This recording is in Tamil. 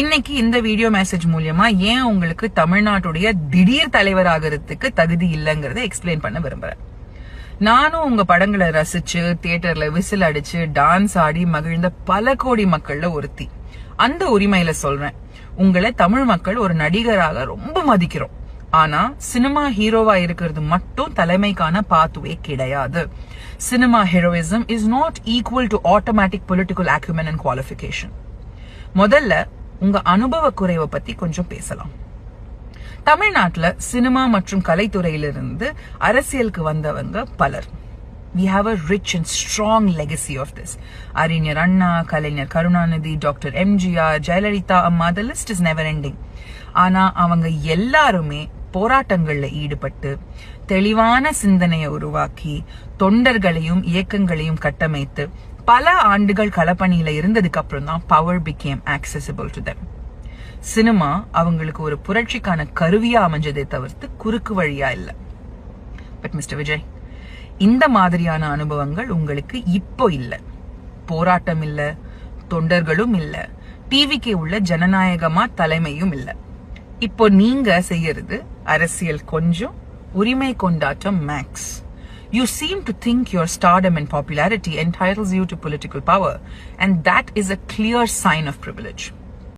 இன்னைக்கு இந்த வீடியோ மெசேஜ் மூலியமா ஏன் உங்களுக்கு தமிழ்நாட்டுடைய திடீர் தலைவர் ஆகிறதுக்கு தகுதி இல்லைங்கறத எக்ஸ்பிளைன் பண்ண விரும்புறேன். நானும் உங்க படங்களை ரசிச்சு தியேட்டர்ல விசில் அடிச்சு டான்ஸ் ஆடி மகிழ்ந்த பல கோடி மக்கள்ல ஒருத்தி. அந்த உரிமையில சொல்றேன், உங்களை தமிழ் மக்கள் ஒரு நடிகராக ரொம்ப மதிக்கிறோம். ஆனா சினிமா ஹீரோவா இருக்கிறது மட்டும் தலைமைக்கான பாத்வே கிடையாது. Cinema heroism is not equal to automatic political acumen and qualification. முதல்ல உங்க அனுபவ குறைவை பத்தி கொஞ்சம் பேசலாம். தமிழ்நாட்டுல சினிமா மற்றும் கலைத்துறையிலிருந்து அரசியலுக்கு வந்தவங்க பலர். We have a rich and strong legacy of this. அறிஞர் அண்ணா, கலைஞர் கருணாநிதி, டாக்டர் எம்ஜிஆர், ஜெயலலிதா அம்மா, the list is never ending. ஆனா அவங்க எல்லாருமே போராட்டங்கள்ல ஈடுபட்டு தெளிவான சிந்தனையை உருவாக்கி தொண்டர்களையும் இயக்கங்களையும் கட்டமைத்து பல ஆண்டுகள் களப்பணியில இருந்ததுக்கு அப்புறம் தான் power became accessible to them. Cinema அவங்களுக்கு ஒரு புரட்சிக்கான கருவியா அமைஞ்சதை தவிர்த்து குறுக்கு வழியா இல்ல. பட் மிஸ்டர் விஜய், இந்த மாதிரியான அனுபவங்கள் உங்களுக்கு இப்போ இல்ல. போராட்டம் இல்ல, தொண்டர்களும் இல்ல, டிவிக்கு உள்ள ஜனநாயகமா தலைமையும் இல்ல. இப்போ நீங்க செய்யறது அரசியல் கொஞ்சம், உரிமை கொண்டாட்டம் maths. You seem to think your stardom and popularity entitles you to political power, and that is a clear sign of privilege.